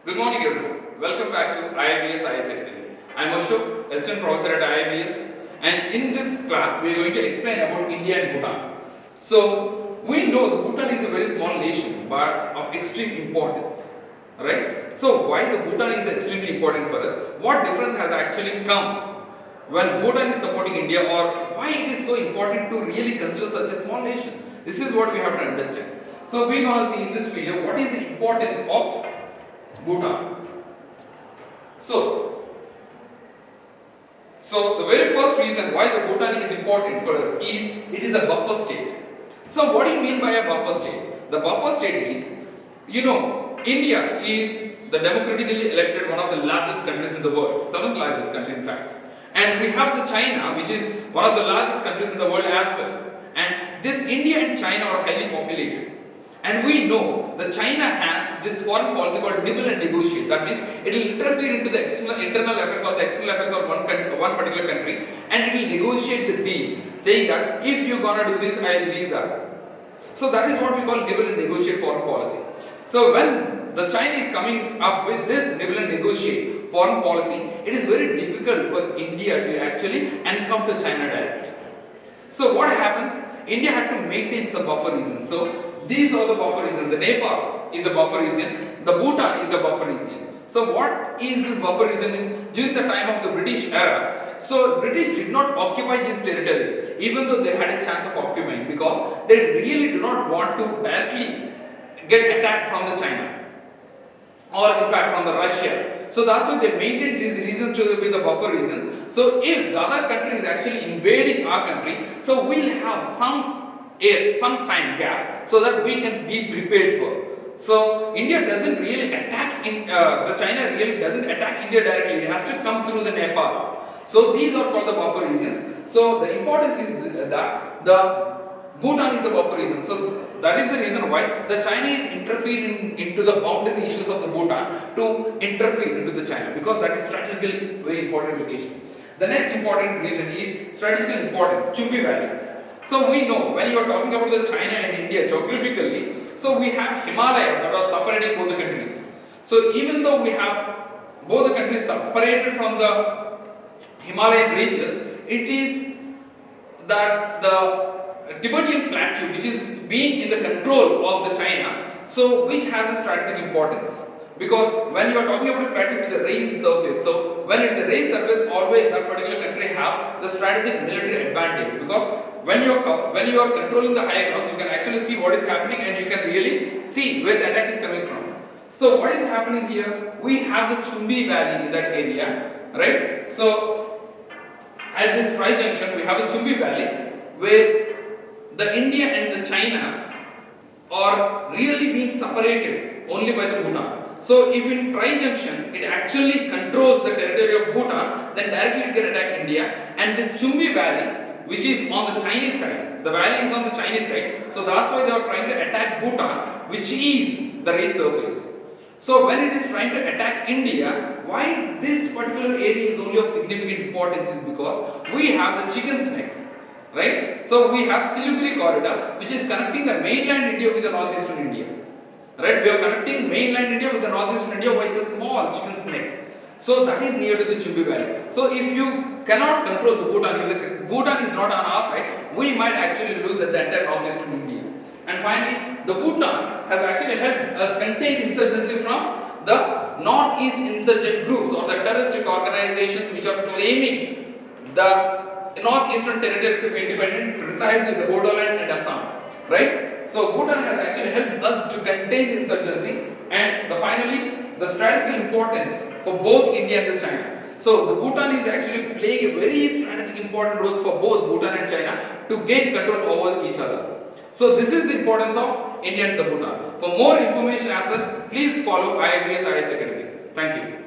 Good morning everyone. Welcome back to IIBS IAS Academy. I am Ashok, Assistant Professor at IIBS, and in this class we are going to explain about India and Bhutan. So we know that Bhutan is a very small nation but of extreme importance. Right? So why the Bhutan is extremely important for us? What difference has actually come when Bhutan is supporting India, or why it is so important to really consider such a small nation? This is what we have to understand. So we are going to see in this video what is the importance of Bhutan. So the very first reason why the Bhutan is important for us is it is a buffer state. So what do you mean by a buffer state? The buffer state means, India is the democratically elected one of the largest countries in the world, 7th largest country in fact. And we have the China, which is one of the largest countries in the world as well. And this India and China are highly populated. And we know that China has this foreign policy called nibble and negotiate. That means it will interfere into the internal affairs or the external affairs of one particular country, and it will negotiate the deal, saying that if you're gonna do this, I will leave that. So that is what we call nibble and negotiate foreign policy. So when the China is coming up with this nibble and negotiate foreign policy, it is very difficult for India to actually encounter China directly. So what happens? India had to maintain some buffer regions. So these are the buffer regions. The Nepal is a buffer region. The Bhutan is a buffer region. So what is this buffer region is during the time of the British era. So British did not occupy these territories even though they had a chance of occupying, because they really do not want to directly get attacked from the China or in fact from the Russia. So that's why they maintained these regions to be the buffer regions. So if the other country is actually invading our country, so we'll have some time gap so that we can be prepared for. So India doesn't really attack the China really doesn't attack India directly. It has to come through the Nepal. So these are called the buffer regions. So the importance is that the Bhutan is a buffer region. So that is the reason why the China is interfering into the boundary issues of the Bhutan to interfere into the China, because that is strategically very important location. The next important reason is strategical importance, Chumbi Valley. So we know when you are talking about the China and India geographically, so we have Himalayas that are separating both the countries. So even though we have both the countries separated from the Himalayan ranges, it is that the Tibetan plateau, which is being in the control of the China, so which has a strategic importance. Because when you are talking about a plateau, it's a raised surface. So when it's a raised surface, always that particular country have the strategic military advantage, because when you are controlling the higher grounds, you can actually see what is happening and you can really see where the attack is coming from. So what is happening here? We have the Chumbi Valley in that area, right? So at this tri-junction, we have a Chumbi Valley where the India and the China are really being separated only by the Bhutan. So if in tri-junction it actually controls the territory of Bhutan, then directly it can attack India. And this Chumbi Valley, which is on the Chinese side, the valley is on the Chinese side, so that's why they are trying to attack Bhutan, which is the raised surface. So when it is trying to attack India, why this particular area is only of significant importance is because we have the chicken snake, right? So we have Siliguri corridor, which is connecting the mainland India with the northeastern India, right? We are connecting mainland India with the northeastern India with a small chicken snake. So that is near to the Chumbi Valley. So if you cannot control the Bhutan, if the Bhutan is not on our side, we might actually lose the entire northeastern India. And finally, the Bhutan has actually helped us contain insurgency from the northeast insurgent groups or the terroristic organizations which are claiming the northeastern territory to be independent, precisely the Bodoland and Assam, right? So Bhutan has actually helped us to contain the insurgency, and finally the strategic importance for both India and the China. So the Bhutan is actually playing a very strategic important roles for both Bhutan and China to gain control over each other. So this is the importance of India and the Bhutan. For more information as such, please follow IIBS IAS Academy. Thank you.